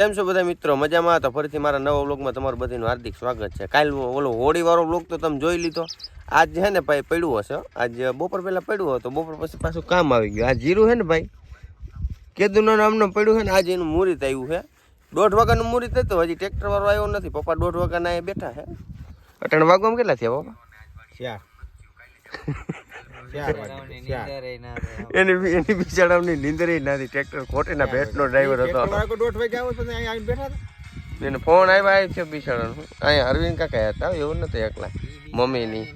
કેમ છો બધા મિત્રો? મજામાં? તો ફરીથી મારા નવા વ્લોગમાં તમારું બધાનું હાર્દિક સ્વાગત છે. કાલ ઓલો હોળીવાળો વ્લોગ તો તમે જોઈ લીધો. આજ છે ને ભાઈ પડ્યું હશે, આજ બપોર પહેલાં પડ્યું હતું, બપોર પછી પાછું કામ આવી ગયું. આ જીરું છે ને ભાઈ કેદુના નામનું પડ્યું છે ને, આજે એનું મુહૂર્ત આવ્યું છે. 1:30 વાગ્યાનું મુહૂર્ત હતું, હજી ટ્રેક્ટરવાળો આવ્યો નથી. પપ્પા 1:30 વાગ્યાના અહીંયા બેઠા છે. અટાણે વાગવામાં કેટલા થયા પપ્પા? 4 એની બિચારાની નીંદર નથી. ટ્રેક્ટર ખોટીના ભેટનો ડ્રાઈવર હતો. એને ફોન આવ્યા છે બિચારાનો. અહીંયા અરવિંદ કાકા હતા, એવું નથી એકલા મમ્મીની.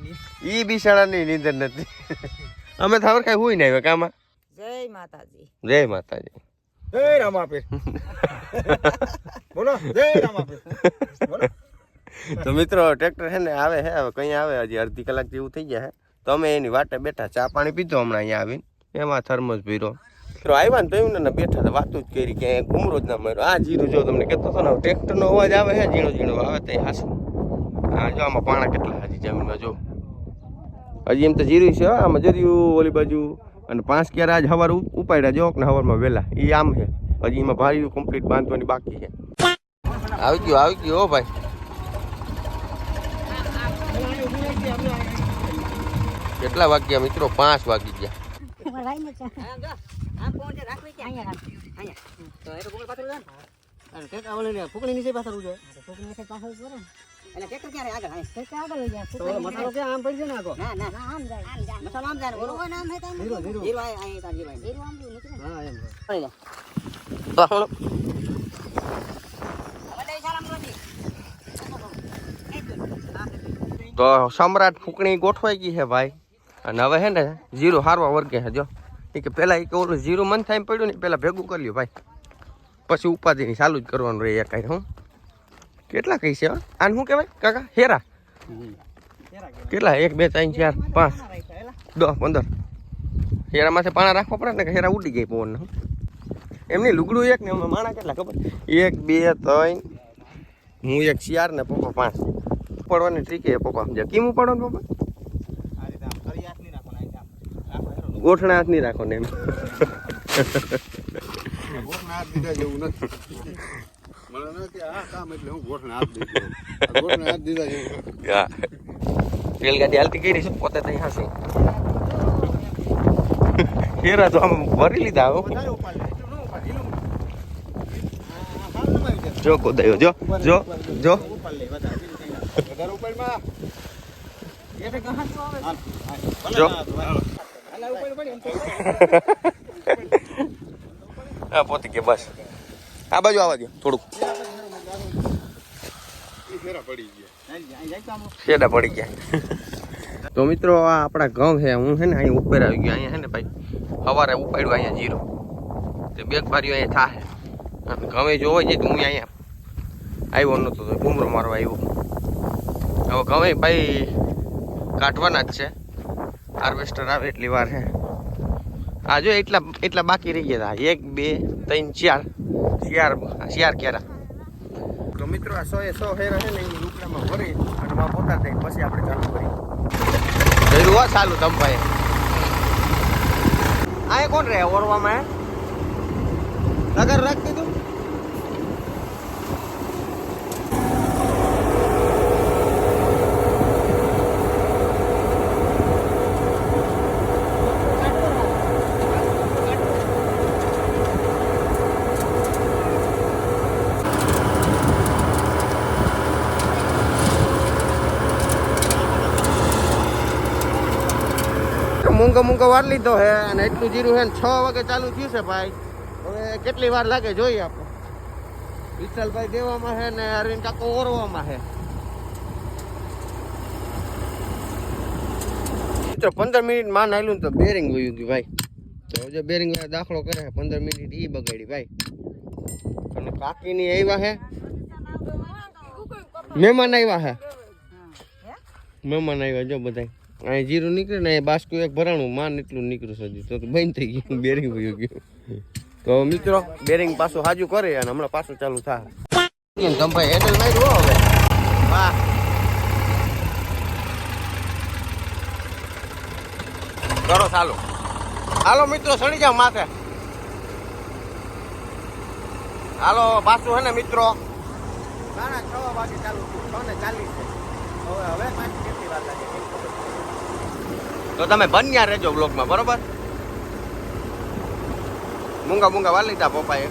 ઈ બિચારાની નીંદર નથી. અમે ખબર કઈ હુઈ ને આવ્યા કામાં. જય માતાજી. જય માતાજી. જય રામાપીર. બોલો જય રામાપીર. તો મિત્રો ટ્રેક્ટર છે ને આવે છે, હવે કઈ આવે હજી અડધી કલાક જેવું થઈ ગયા છે. તો અમે એની વાટે બેઠા, ચા પાણી પીધો હમણાં અહીંયા આવીને, એમાં થર્મસ ભર્યો. મિત્રો આવ્યા ને તો એવું ને બેઠા હતા, વાતું જ કરી કે ઘૂમરો જ ના માર્યો. આ જીરું જો તમને કહેતો હતો ને, ટ્રેક્ટરનો અવાજ આવે છે, ઝીણો ઝીણો આવે તો હાસું. હા જો આમાં પાણા કેટલા હજી જમીનમાં જો, હજી એમ તો જીરું છે. આમાં જર્યું ઓલી બાજુ, અને 5 ક્યારે આજ સવાર ઉપાડ્યા જો ને સવારમાં વહેલા. એ આમ છે, હજી એમાં ભાર્યું કમ્પ્લીટ બાંધવાની બાકી છે. આવી ગયો હો ભાઈ. કેટલા વાગ્યા મિત્રો? 5 વાગી ગયા. તો સમ્રાટ ફૂકણી ગોઠવાઈ ગઈ છે ભાઈ. અને હવે હે ને જીરું હારવા વર્ગે છે. જો એ કે પેલા એ કે ઓલું જીરું મન થાય પડ્યું ને પેલા ભેગું કરી લ્યો ભાઈ, પછી ઉપાધિની ચાલુ જ કરવાનું રહે. કાંઈ હું કેટલા કઈ છે આને શું કહેવાય કાકા? હેરા કેટલા? 1 2 3 4 5 10 15 હેરામાંથી પાણા રાખવા પડે ને કે હેરા ઉડી ગઈ પવન. એમની લુગડું એક ને અમે માણા કેટલા ખબર? 1 2 3 હું 1 4 ને પપ્પા 5. ઉપાડવાની ટ્રીક એ પપ્પા સમજ્યા. કેમ ઉપાડવાનું પપ્પા? ગોઠણા હાથ નહીં રાખો ને એમ. રેલગાડી હાલતી કરી છે પોતે ત્યાં હાસી હેરા તો આમ ભરી લીધા. જો કોદાયો જો જો જો જો હા પોતી કે બસ આ બાજુ આવવા દો થોડુંક. શેડા પડી ગયા. તો મિત્રો આ આપણા ઘઉં છે. હું છે ને અહીંયા ઉપર આવી ગયો. અહીંયા છે ને ભાઈ સવારે ઉપાડ્યું અહીંયા જીરો તે 2 બારીઓ અહીંયા થાય. અને ઘઉં જોવા જઈએ તો હું અહીંયા આવ્યો નહોતો તો ઘૂમરો મારવા આવ્યો. હવે ઘઉં ભાઈ કાઢવાના જ છે. હાર્વેસ્ટર આવે એટલી વાર છે. હા જો એટલા બાકી રહી ગયા હતા. 1 2 3 4 કેરા. તો મિત્રો આ 100 હેરા છે ને એ રૂપિયામાં ભરી અને માં પોતા દઈ પછી આપણે ચાલુ કરી જરૂર ચાલુ તંભાઈ. આ કોણ રહે ઓરવામાં? લગર રાખ દીધું. મૂંગો વાર લીધો હે અને એટલું જીરું હે 6 વાગે ચાલુ થયું છે ભાઈ. હવે કેટલી વાર લાગે જોઈએ આપણે. વિશાલભાઈ દેવામાં છે ને અરવિંદ કાકો ઓરવામાં છે. મિત્રો 15 મિનિટ માં નાયલું તો બેરિંગ વયું ગયું ભાઈ. તો જે બેરિંગ દાખલો કરે 15 મિનિટ ઈ બગાડી ભાઈ. અને કાકીની આવ્યા છે મહેમાન આવ્યા છે. મહેમાન આવ્યા જો બધા. અહીં જીરું નીકળે ને બાસ્કું એક ભરાણું માન એટલું નીકળ્યું છે તો બંધ થઈ ગયું. બેરિંગ વયું ગયું. તો મિત્રો બેરિંગ પાછું હાજુ કરે અને હમણાં પાછું ચાલુ થાય. ભાઈ હેન્ડલ માર્યું હવે. વાહ કરો ચાલો. હાલો મિત્રો ચડી જાવ માથે. હાલો પાછું હે ને મિત્રો 6 વાગે ચાલુ થયું 6:40 છે. હવે પાછી કેટલી વાર લાગે કંઈ ખબર નથી. તો તમે બન્યા રહેજો બ્લોગમાં બરોબર. મૂંગા વાળી લીધા પપ્પાએ.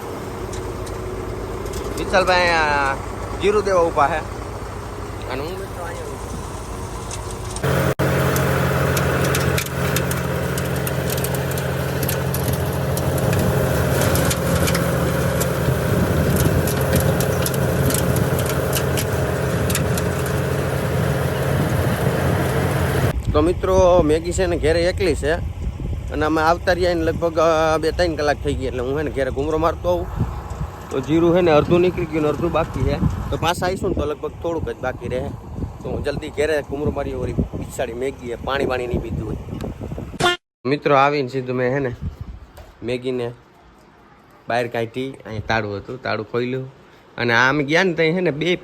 વિશાલભાઈ અહીંયા જીરું દેવા ઊભા હે અને હું મિત્રો અહીંયા ઊભો. તો મિત્રો મેગી છે ને ઘેરે એકલી છે અને અમે આવતા રહ્યા ને લગભગ 2-3 કલાક થઈ ગઈ એટલે હું હે ને ઘેરે ઘૂમરો મારતો આવું. તો જીરું છે ને અડધું નીકળી ગયું ને અડધું બાકી છે. તો પાછા આવીશું ને તો લગભગ થોડુંક જ બાકી રહે. તો હું જલ્દી ઘેરે ઘૂમરો મારી વળી પીછાડી મેગી છે, પાણી નહીં પીધું હોય. મિત્રો આવીને સીધું મેં હે ને મેગીને બહાર કાઢી. અહીંયા તાળું હતું, તાળું ખોલ્યું અને આમ ગયા ને ત્યાં હે ને બે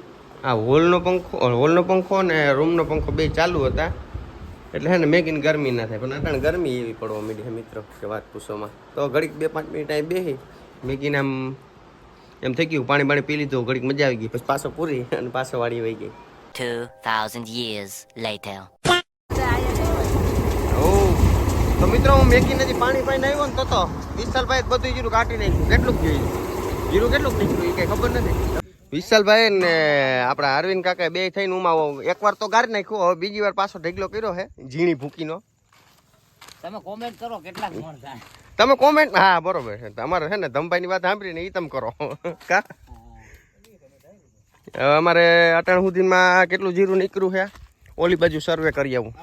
આ હોલનો પંખો ને રૂમનો પંખો બે ચાલુ હતા એટલે હે ને મેગીને ગરમી ના થાય. પણ અટાણે ગરમી એવી પડવા માંડી છે મિત્રો કે વાત પૂછોમાં. તો ઘડીક 2-5 મિનિટ અહીં બેસી મેગીને આમ એમ થઈ ગયું પાણી પી લીધું, ઘડીક મજા આવી ગઈ. પછી પાછો પૂરી અને પાછો વાળી વહી ગઈ. 2000 years later. તો મિત્રો હું મેગીને જે પાણી પાઈને આવ્યો ને તો વિશાલભાઈ બધું જીરું કાઢી નાખ્યું. કેટલું જીરું કેટલું નીકળ્યું એ કઈ ખબર નથી. વિશાલભાઈ ને આપણા અરવિંદ કાકા બે થઈને ઉમાં એકવાર તો ગાળી નાખ્યું, હવે બીજી વાર પાછો ઢગલો કર્યો છે ઝીણી ભૂકીનો. તમે કોમેન્ટ કરો કેટલા મણ થાય. તમે કોમેન્ટ હા બરોબર છે. તમારે છે ને ધમભાઈની વાત સાંભળીને એ તમે કરો કા. અમારે અટાણ સુધીમાં કેટલું જીરું નીકળ્યું છે ઓલી બાજુ સર્વે કરી આવું.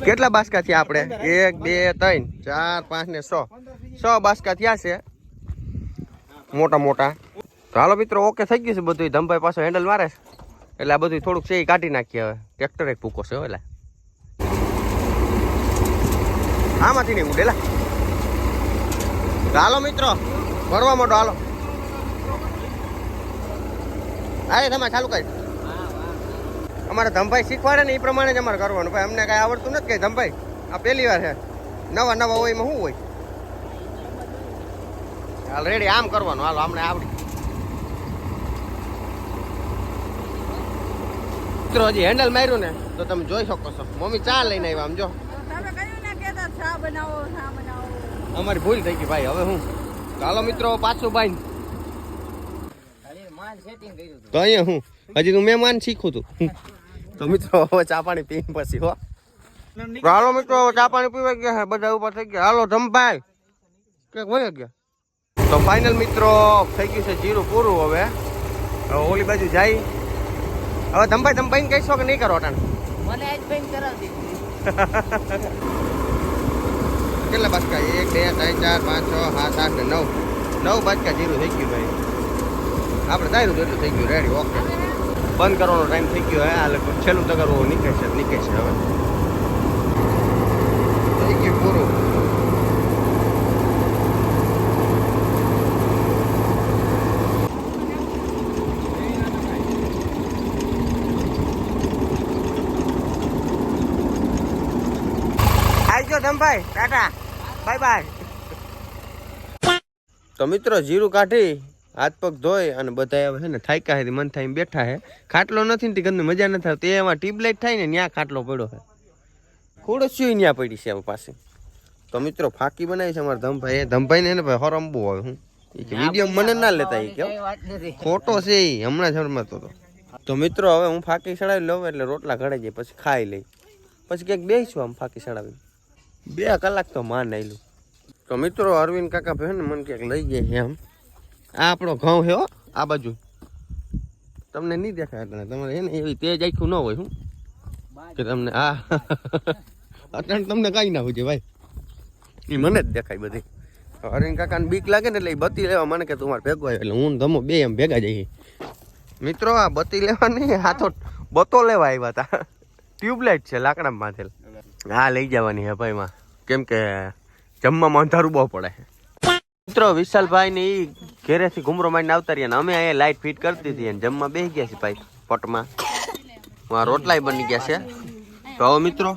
કેટલા બાસકા થયા આપણે? 1 2 3 4 5 ને 6 બાસકા થયા છે મોટા. તો હાલો મિત્રો ઓકે થઈ ગયું છે બધું. ધમભાઈ પાછો હેન્ડલ મારે છે એટલે આ બધું થોડુંક છે એ કાઢી નાખીએ. હવે ટ્રેક્ટર એક ભૂકો છે એટલે આમાંથી નહીં ઉડેલા. હાલો મિત્રો ભરવા માંડો. હાલો હા તમે ચાલુ કરી. અમારે ધમભાઈ શીખવાડે ને એ પ્રમાણે જ અમારે કરવાનું. ભાઈ અમને કાંઈ આવડતું નથી કઈ. ધમભાઈ આ પહેલી વાર છે. નવા હોય એમાં શું હોય? હાલ રેડી આમ કરવાનું. હાલો અમને આવડી. મિત્રો હજી હેન્ડલ માર્યું ને તો તમે જોઈ શકો છો. મમ્મી ચા લઈને આવ્યા. આમ જો અમારી ભૂલ થઈ ગઈ ભાઈ. હવે હું ચાલો મિત્રો પાછું બાઈ. તો અહીંયા હું હજી તું મહેમાન શીખું તું. તો મિત્રો હવે ચા પાણી પીને પછી હો. હાલો મિત્રો ચા પાણી પીવા ગયા બધા ઉપર થઈ ગયા. હાલો ધમભાઈ ક્યાંક વહી ગયા. તો ફાઇનલ મિત્રો થઈ ગયું છે જીરું પૂરું. હવે ઓલી બાજુ જાય. હવે ધમભાઈ કહીશો કે નહીં કરો અટાણ? મને આજ બેન કરાવી દીધી. કેટલા બાજકા? 1 2 3 4 5 6 7 8 ને 9 બાજકા જીરું થઈ ગયું ભાઈ. આપણે દાયરું જેટલું થઈ ગયું. Ready okay. બંધ કરવાનો ટાઈમ થઈ ગયો. હે આ લગભગ છેલ્લું તગરવું નીકળે છે હવે થઈ ગયું પૂરું. આવજો ધમભાઈ, ટાટા બાય. તો મિત્રો જીરું કાઢી હાથ પગ ધોઈ અને બધા હવે છે ને થાક્યા છે મન થાય બેઠા છે. ખાટલો નથી ને ગંદી મજા નથી આવતી. એમાં ટ્યુબલાઇટ થાય ને ત્યાં ખાટલો પડ્યો છે. ખુડસ્યું ત્યાં પડી છે હવે પાસે. તો મિત્રો ફાકી બનાવી છે અમારા ધમભાઈ ને ભાઈ હરંબુ આવે. હું વિડીયો મને ના લેતા એ કેવો ખોટો છે એ હમણાં જ હરમાતો હતો. તો મિત્રો હવે હું ફાકી ચડાવી લઉં એટલે રોટલા ઘડાઈ જાય પછી ખાઈ લઈ. પછી ક્યાંક બેસીશું આમ ફાકી ચડાવી 2 કલાક તો માન આવેલું. તો મિત્રો અરવિંદ કાકા ભાઈ ને મને ક્યાંક લઈ જાય છે આમ. આ આપણો ઘઉં છે હો આ બાજુ. તમને નહીં દેખાય એટલે તમારે એને એવી તેજ આખું ન હોય. શું કે તમને હા અટાણ તમને કાંઈ ના હોય ભાઈ. એ મને જ દેખાય બધી. અરવિંદ કાકાને બીક લાગે ને એટલે એ બત્તી લેવા મને કે તું મારે ભેગો આવ્યો એટલે હું ધમો બે એમ ભેગા જઈએ. મિત્રો આ બત્તી લેવા નહીં હાથો બતો લેવા આવ્યા હતા. ટ્યુબલાઇટ છે લાકડામાં બાંધેલ. હા લઈ જવાની હે ભાઈ માં. કેમ કે જમવામાં અંધારું બહુ પડે. મિત્રો વિશાલભાઈ ને ઈ ઘેરેથી ઘુમરો મારીને આવતા રહ્યા ને અમે અહીંયા લાઈટ ફિટ કરી દીધી અને જમવા બેસી ગયા છે ભાઈ પટમાં. રોટલાય બની ગયા છે. તો હવે મિત્રો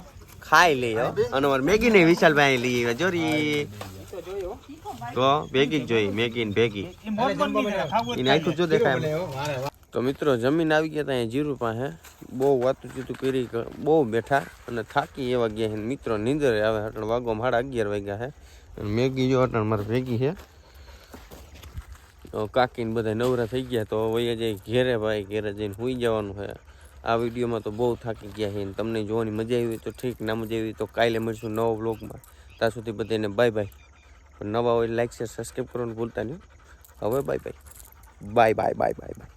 ખાઈ લઈએ અને મારે મેગી ને વિશાલભાઈ લઈ આવ્યા. જોરી તો ભેગી જ જોઈ મેગી ને ભેગી એને આખું જો દેખાય એમ. તો મિત્રો જમીન આવી ગયા હતા અહીંયા જીરું પાસે બહુ વાતું ચીતું કરી બહુ બેઠા અને થાકી એવા ગયા છે મિત્રો નીંદરે આવે અટણ વાગવામાં 11:30 વાગ્યા છે અને મેગી જો અટણ મારે ભેગી છે તો કાકીને બધા નવરા થઈ ગયા તો વહી જઈ ઘેરે ભાઈ ઘેરે જઈને સુઈ જવાનું છે. આ વિડીયોમાં તો બહુ થાકી ગયા છે તમને જોવાની મજા આવી તો ઠીક ના મજા આવી તો કાલે મળીશું નવો વ્લોગમાં. ત્યાં સુધી બધાને બાય બાય. નવા હોય લાઈક શેર સબસ્ક્રાઈબ કરવાનું ભૂલતા નહીં. હવે bye bye bye bye bye bye bye.